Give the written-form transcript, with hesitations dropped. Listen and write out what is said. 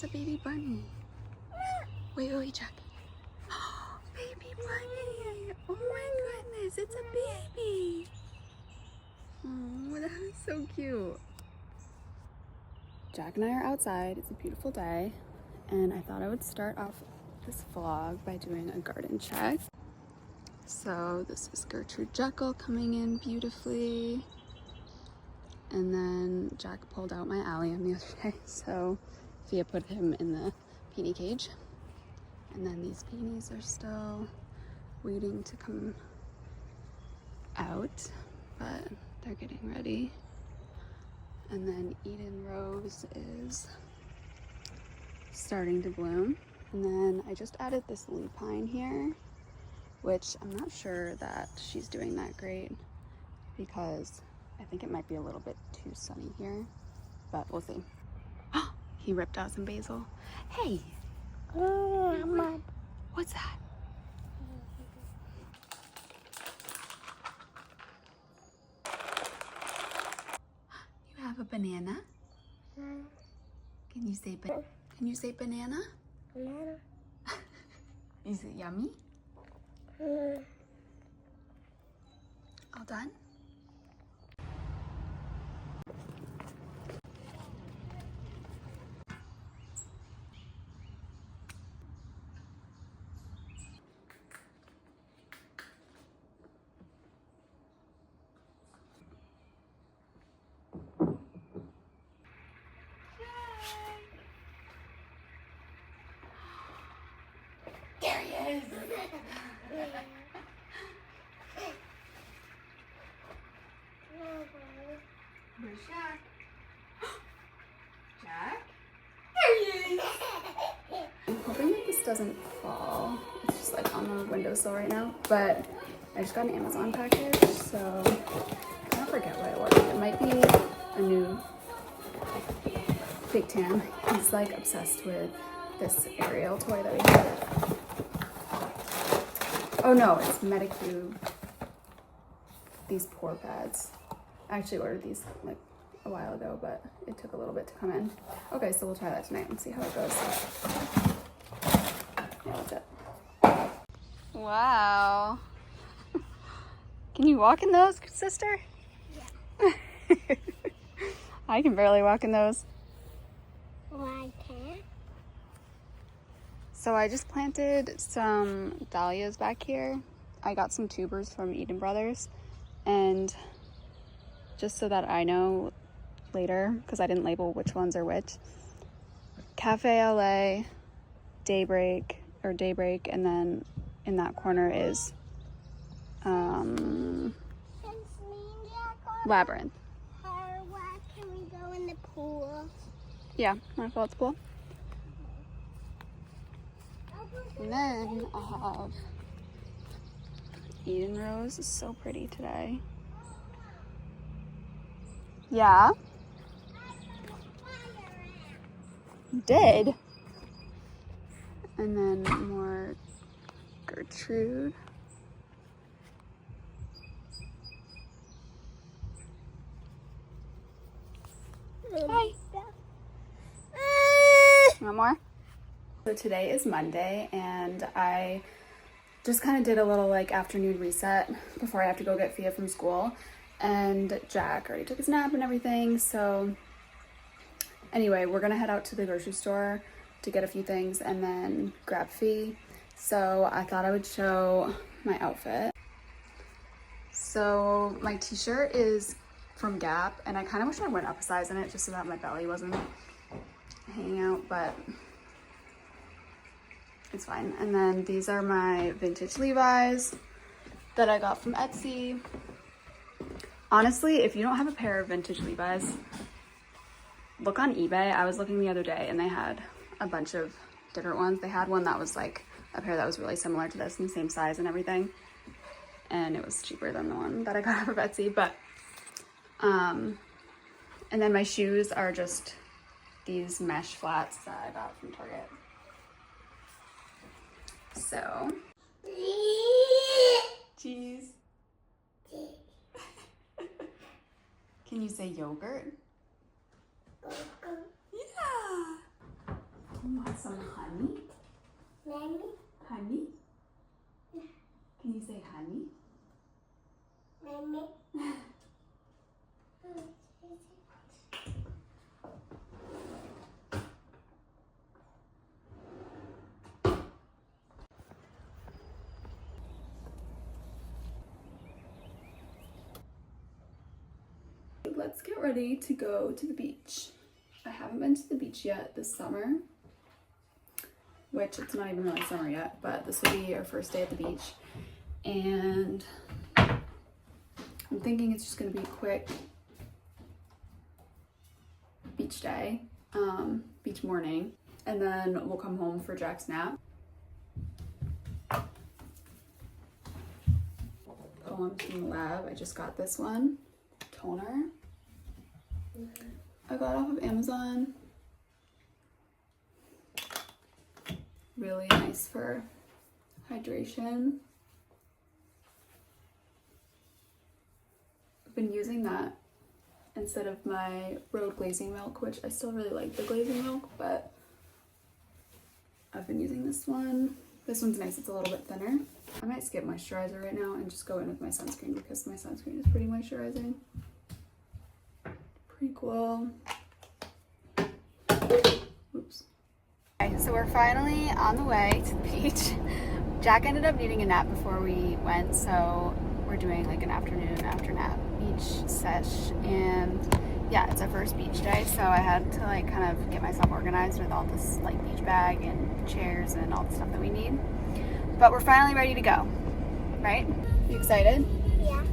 It's a baby bunny. Wait, Jack. Baby bunny. Oh my goodness, it's a baby. Oh, that is so cute. Jack and I are outside. It's a beautiful day, and I thought I would start off this vlog by doing a garden check. So this is Gertrude Jekyll coming in beautifully. And then Jack pulled out my allium the other day, so Fia put him in the peony cage. And then these peonies are still waiting to come out, but they're getting ready. And then Eden Rose is starting to bloom. And then I just added this lupine here, which I'm not sure that she's doing that great because I think it might be a little bit too sunny here, but we'll see. He ripped out some basil. Hey! What's that? You have a banana? Can you say banana? Banana. Is it yummy? All done? There he is! Where's Jack? Jack? There he is! I'm hoping that this doesn't fall. It's just like on the windowsill right now, but I just got an Amazon package, so I kind of forget what I ordered. It might be a new fake tan. He's like obsessed with this Ariel toy that we have. Oh no, it's Medicube. These Pore Pads. I actually ordered these like a while ago, but it took a little bit to come in. Okay, so we'll try that tonight and see how it goes. Yeah, that's it. Wow. Can you walk in those, sister? Yeah. I can barely walk in those. Why can't? So I just planted some dahlias back here. I got some tubers from Eden Brothers, and just so that I know later, because I didn't label which ones are which, Cafe LA, Daybreak, and then in that corner is Labyrinth. Why can we go in the pool? Yeah, wanna fill out the pool? And then I'll have Eden Rose is so pretty today. Yeah? You did? And then more Gertrude. Hi. Want more? So today is Monday, and I just kind of did a little like afternoon reset before I have to go get Fia from school. And Jack already took his nap and everything. So anyway, we're gonna head out to the grocery store to get a few things and then grab Fia. So I thought I would show my outfit. So my t-shirt is from Gap, and I kind of wish I went up a size in it just so that my belly wasn't hanging out, but it's fine. And then these are my vintage Levi's that I got from Etsy. Honestly, if you don't have a pair of vintage Levi's, look on eBay. I was looking the other day and they had a bunch of different ones. They had one that was like a pair that was really similar to this in the same size and everything. And it was cheaper than the one that I got from Etsy, but and then my shoes are just these mesh flats that I got from Target. So, cheese. Can you say yogurt? Yeah. Want some honey? Mommy? Honey? Can you say honey? Mommy? Let's get ready to go to the beach. I haven't been to the beach yet this summer, which it's not even really summer yet, but this will be our first day at the beach. And I'm thinking it's just gonna be a quick beach day, beach morning, and then we'll come home for Jack's nap. Poems from the lab. I just got this one, toner. I got off of Amazon. Really nice for hydration. I've been using that instead of my Road glazing milk, which I still really like the glazing milk, but I've been using this one. This one's nice, it's a little bit thinner. I might skip moisturizer right now and just go in with my sunscreen because my sunscreen is pretty moisturizing. Pretty cool. Oops. Okay, so we're finally on the way to the beach. Jack ended up needing a nap before we went, so we're doing like an afternoon after nap beach sesh. And yeah, it's our first beach day, so I had to like kind of get myself organized with all this like beach bag and chairs and all the stuff that we need. But we're finally ready to go, right? You excited? Yeah.